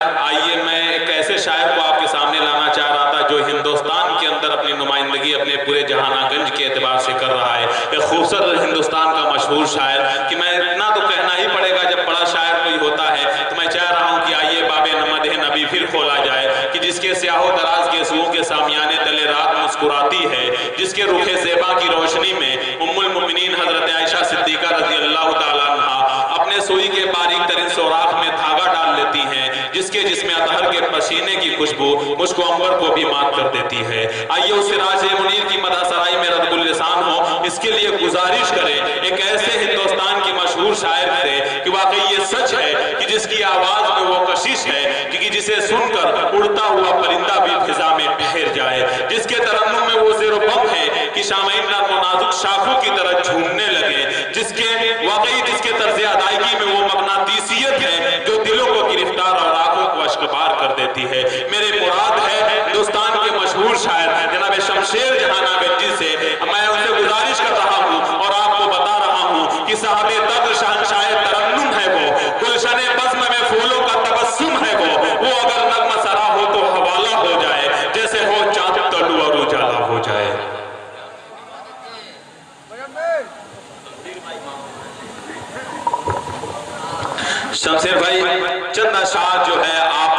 आइए मैं एक ऐसे शायर को आपके सामने लाना चाह रहा था जो हिंदुस्तान के अंदर अपनी नुमाइंदगी अपने पूरे जहानागंज के एतबार से कर रहा है। एक खूबसूरत हिंदुस्तान का मशहूर शायर कि मैं इतना तो कहना ही पड़ेगा, जब बड़ा शायर कोई होता है तो मैं चाह रहा हूँ कि आइए बाबे नमद नबी फिर खोला जाए कि जिसके स्याहो दराज के सुओं के सामियाने तले रात मुस्कुराती है, जिसके रुखे ज़ेबा की रोशनी में उम्मुल मुमिनीन हजरत आयशा सिद्दीका रज़ी अल्लाह ताला अन्हा अपने सुई के बारीक तरीन सोराख में धागा डाल लेती हैं, जिसके जिसमें अतहर के पसीने की खुशबू मुझको अंबर को भी मात कर देती है। आइए उस सिराज मुनीर की मदहसराई में रद्दुल लिसान हो, इसके लिए गुजारिश करें एक ऐसे हिंदुस्तान की मशहूर शायर से कि वाकई ये सच है कि जिसकी आवाज में वो कशिश है कि जिसे सुनकर उड़ता हुआ परिंदा भी फिजा में ठहर जाए, जिसके तरन्नुम में वो ज़ेरो बम है कि शामीन नर्म नाजुक शाखों की तरह झूमने लगे, जिसके तर्ज़े अदायगी में वो मगनातीसियत है जो दिलों को गिरफ्तार और आंखों को अश्कबार कर देती है। मेरे मुराद है हिंदुस्तान के मशहूर शायर जनाब शमशेर जहानागंजी से मैं उनसे गुजारिश कर रहा हूँ और आपको बता रहा हूँ कि साहबे तक शहंशाह तरन्नुम है वो, गुलशन बज़्म में फूलों का तबस्सुम है वो अगर नग़्मा सरा हो तो हवाला हो जाए, जैसे हो चाँद तलु और उजाला हो जाए। शमशेर भाई चंद अशार जो है आप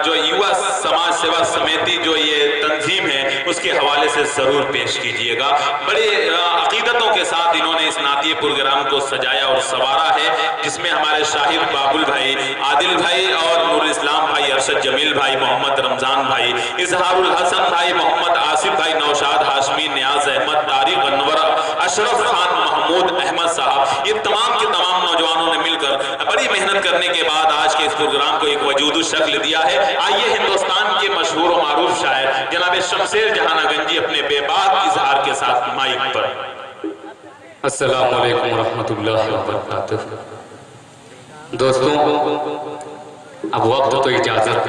जो युवा समाज सेवा समिति जो ये तंजीम है उसके हवाले से जरूर पेश कीजिएगा। बड़े अकीदतों के साथ इन्होंने इस नातिये प्रोग्राम को सजाया और संवारा है, जिसमें हमारे शाहिद बाबुल भाई, आदिल भाई और नूर इस्लाम भाई, अरशद जमील भाई, मोहम्मद रमजान भाई, इजहारुल हसन भाई, मोहम्मद आसिफ भाई, नौशाद हाशमी, नियाज अहमद, तारिक अनवर, अशरफ खान, महमूद अहमद साहब, ये तमाम के तमाम नौजवानों ने मिलकर बड़ी मेहनत करने के बाद आज के इस प्रोग्राम को एक वजूद शक्ल दिया है। आइए हिंदुस्तान के मशहूर और मारूफ शायर जनाब शमशेर जहानागंजी अपने बेबाक इजहार के साथ माइक पर। अस्सलामु अलैकुम रहमतुल्लाहि व बरकातुहू। दोस्तों, अब वक्त तो इजाजत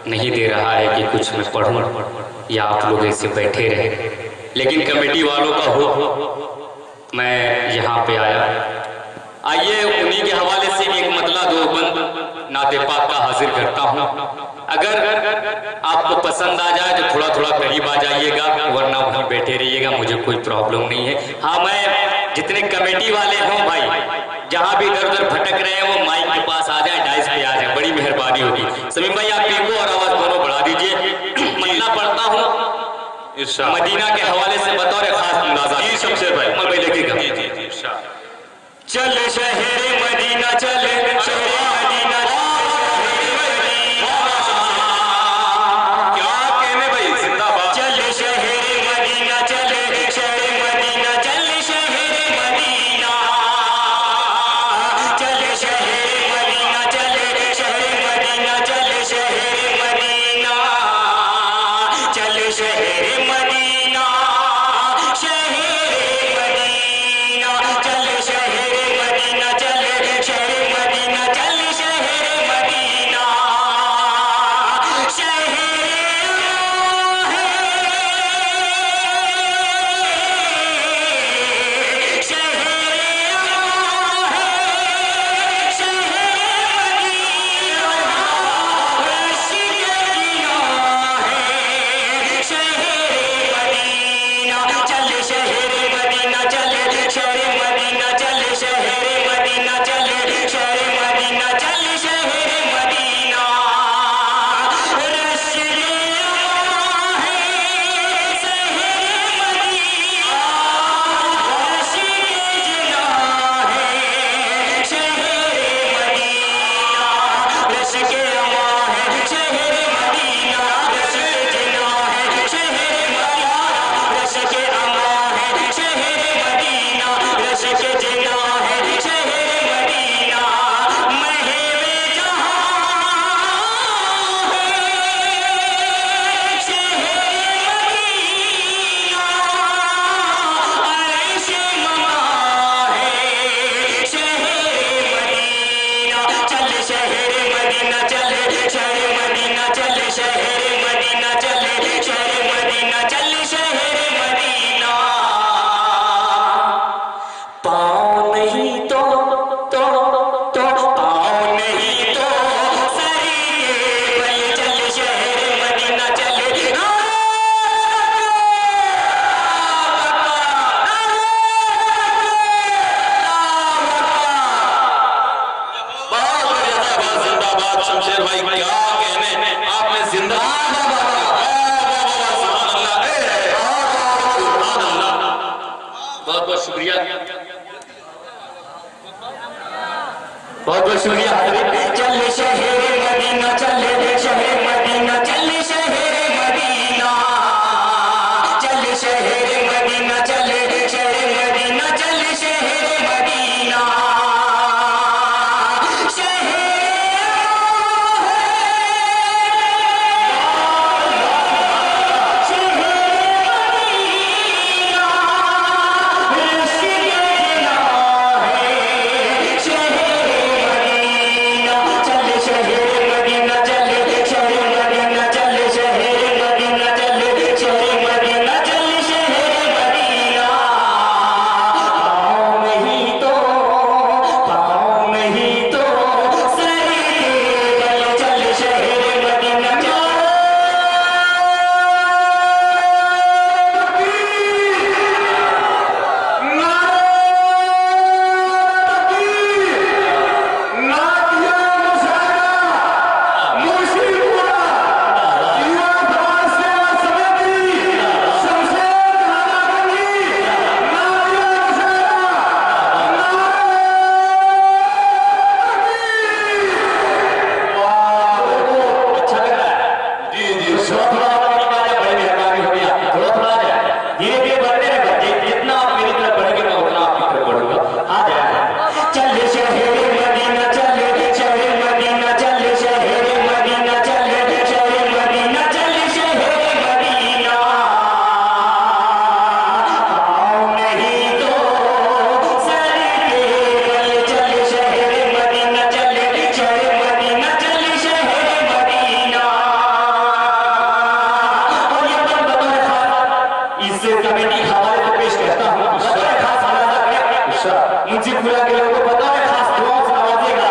नहीं दे रहा है कि कुछ मैं पढ़ूं या आप लोग ऐसे बैठे रहे, लेकिन कमेटी वालों का हो मैं यहाँ पे आया। आइए उन्हीं के हवाले से एक मतला दो बंद नाते पाक का हाजिर करता हूँ। अगर आपको पसंद आ जाए तो थोड़ा थोड़ा करीब आ जाइएगा, वरना वहीं बैठे रहिएगा, मुझे कोई प्रॉब्लम नहीं है। हाँ, मैं जितने कमेटी वाले हों भाई, जहाँ भी इधर उधर भटक रहे हैं वो माइक के पास आ जाए, डाइस पे आ जाए, बड़ी मेहरबानी होगी। समीम भाई आप पीको और आवाज दोनों बढ़ा दीजिए। मतला पढ़ता हूँ मदीना के हवाले से बतौर खास मुलाजा। जी शमशेर भाई, मैं लिखेगा। चल शहर मदीना, चल शहर मदीना, क्या कहने भाई, जिंदाबाद। चल शहर मदीना, चल शहर मदीना, चल शहर मदीना, चल शहर मदीना, चल शहर मदीना, चल शहर मदीना, चल शहर मदीना, शहर मदीना, चल शहर मदीना, चल शहर मदीना, चल शहर मदीना, पाँव नहीं तो पाँव नहीं तो बहुत बहुत शुक्रिया हाज़रीन। चल शहर मदीना, चल शहर मदीना, चल शहर मदीना, चल शहर मदीना, चल शहर मदीना, चल शहर मदीना। मुझे पूरा के लोगों को पता है, खास दुआ से नवाजेगा।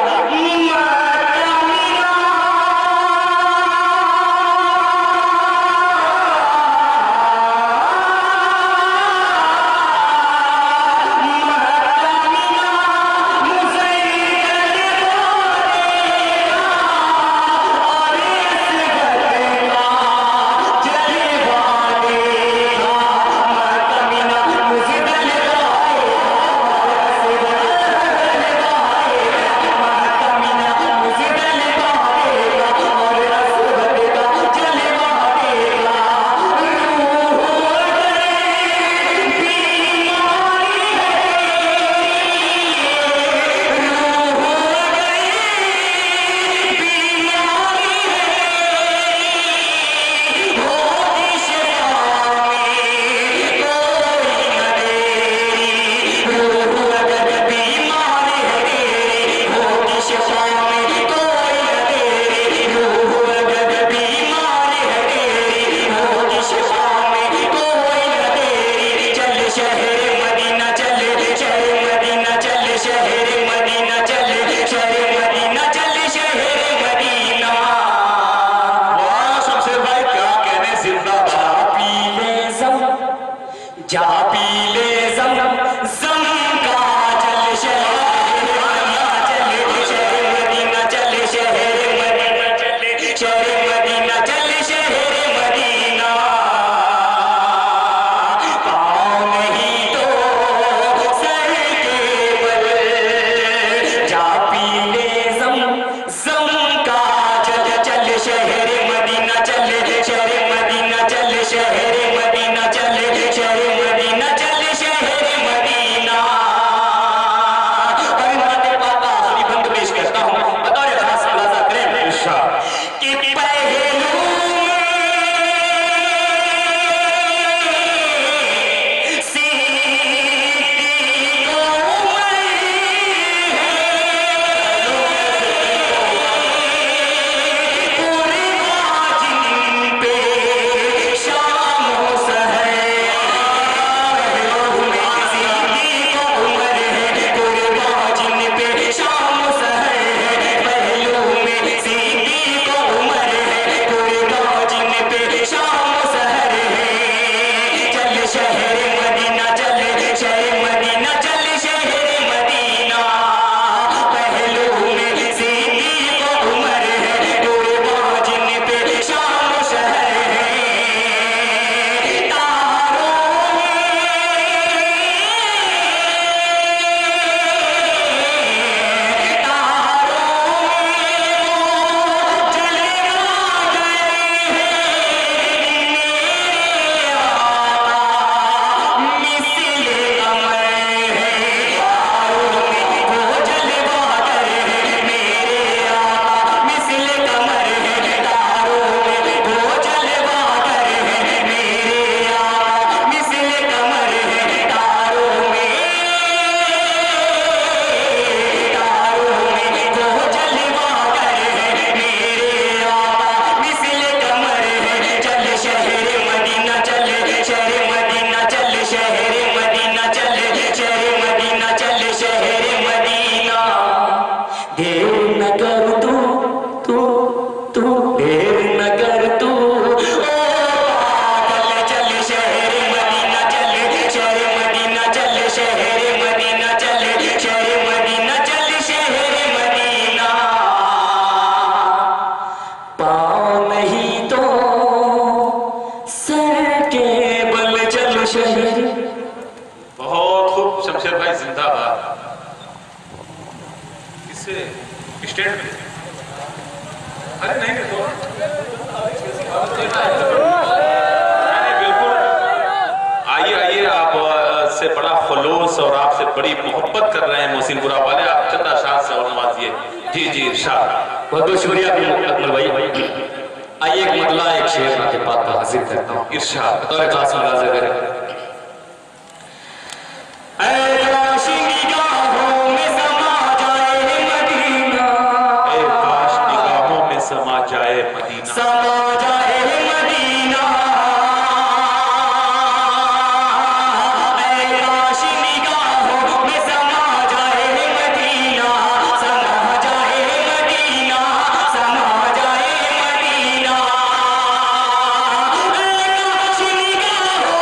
किससे? स्टेट में? अरे नहीं तो बिल्कुल आइए आइए, आप से बड़ा खलूस और आपसे बड़ी मोहब्बत कर रहे हैं मोहसिनपुरा वाले, आप चंद अशआर से और नवाजिए। जी जी इरशाद। बहुत बहुत शुक्रिया अकमल भाई। आइए एक मतला एक शेर के पास हाजिर करता हूँ। इरशाद। बतौर खास मुलाज़ा करें। समा जाए मदीना, समा जाए मदीना, काश निगाहों में समा जाए मदीना, समा जाए मदीना, समा जाए मदीना, काश निगाहों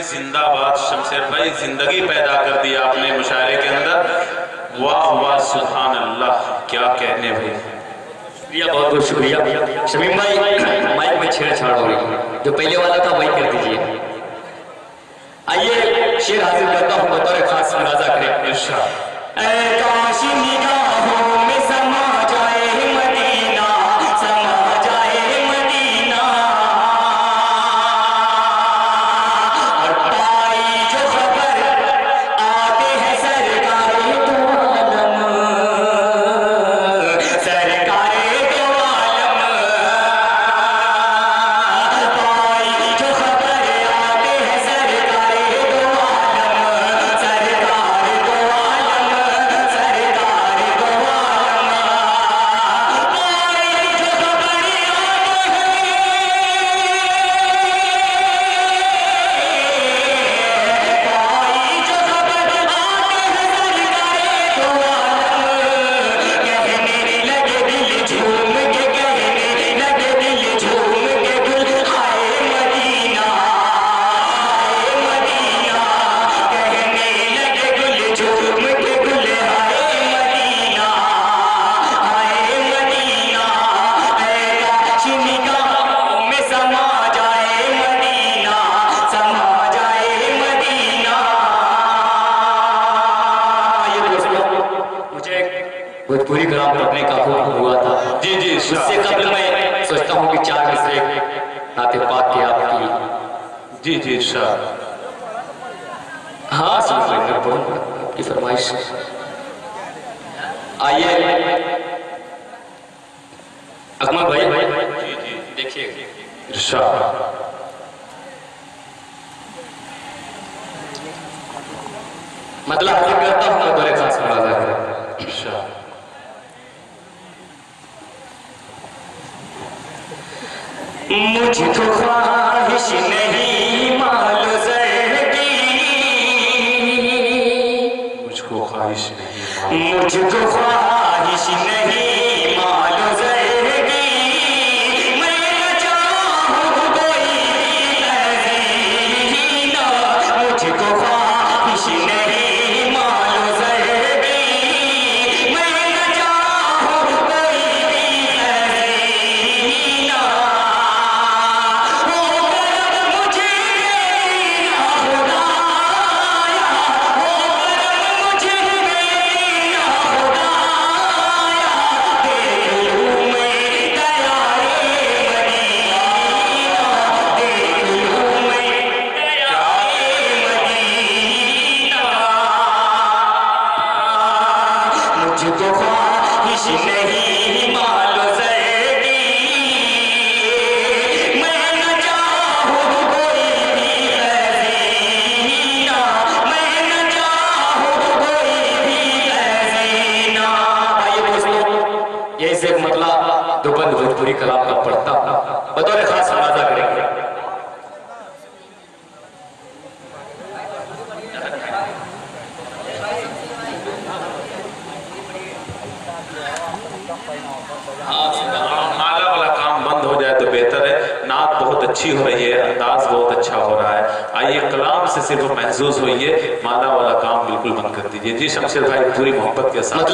जिंदाबाद शमशेर भाई, जिंदगी पैदा कर दी आपने मुशायरे के अंदर। वाह वाह सुभान अल्लाह, क्या कहने भाई। शुक्रिया, बहुत बहुत शुक्रिया। शमीम भाई माइक में छेड़छाड़ हो रही है, जो पहले वाला था वही कर दीजिए। आइए शेर हाजिर करता हूँ, बतौर खास मुलाज़ा करें। इरशाद। काश निगाहों में समा जाए मदीना, समा जाए मदीना, और पाई जो खबर आते हैं सरकारे दो आलम, सरकारे दो आलम, पाई जो खबर आते हैं सरकारे दो आलम, सरकारे दो आलम, सरकारे दो आलम, पाई जो खबर आते हैं, पाई जो खबर आते हैं सरकारे दो आलम, कहने लगे दिल झूम के, कहने लगे दिल झूम के, गुल हाय मदीना, हाय मदीना, कहने लगे गुल झूम के, गुल हाय मदीना, हाय मदीना, काश निगाहों में समा जाए मदीना, समा जाए मदीना। ये दोस्तों, मुझे भोजपुरी कलाम पढ़ने का हुक्म हुआ था। जी जी उससे इरशाद। कबल मैं सोचता हूँ कि 4 मिसरे नाते पाक के आपकी। जी जी इरशाद। हाँ समझ लेंगे, पढ़ूंगा आपकी फरमाइश। आइए अकमल भाई जी जी देखिए, इरशाद। मतलब हाजिर करता हूँ बतौर खास मुलाज़ा करें। इरशाद। मुझको ख्वाहिश नहीं मालो ज़र की, मुझको ख्वाहिश नहीं मुझको ख्वाहिश नहीं मालो ज़र की, मैं न चाहूँ कोई हसीना, मुझको ख्वाहिश नहीं मालो ज़र की, मैं न चाहूँ कोई हसीना, हो करम मुझे देना खुदाया, हो करम मुझे देना खुदाया, देख लूं मैं दयाए मदीना, देख लूं मैं दयाए मदीना, मुझको ख्वाहिश नहीं मालो ज़र की, मैं न चाहूँ कोई भी हसीना, मैं न चाहूँ कोई भी हसीना। भाई दोस्तों, यही से मतलब दो बंद भोजपुरी कलाम का पढ़ता हूँ, बतौर खास मुलाज़ा करेंगे। माला वाला काम बंद हो जाए तो बेहतर है। नात बहुत अच्छी हो रही है, अंदाज बहुत अच्छा हो रहा है। आइए कलाम से सिर्फ महसूस होइए, माला वाला काम बिल्कुल बंद कर दीजिए। जी शमशेर भाई पूरी मोहब्बत के साथ।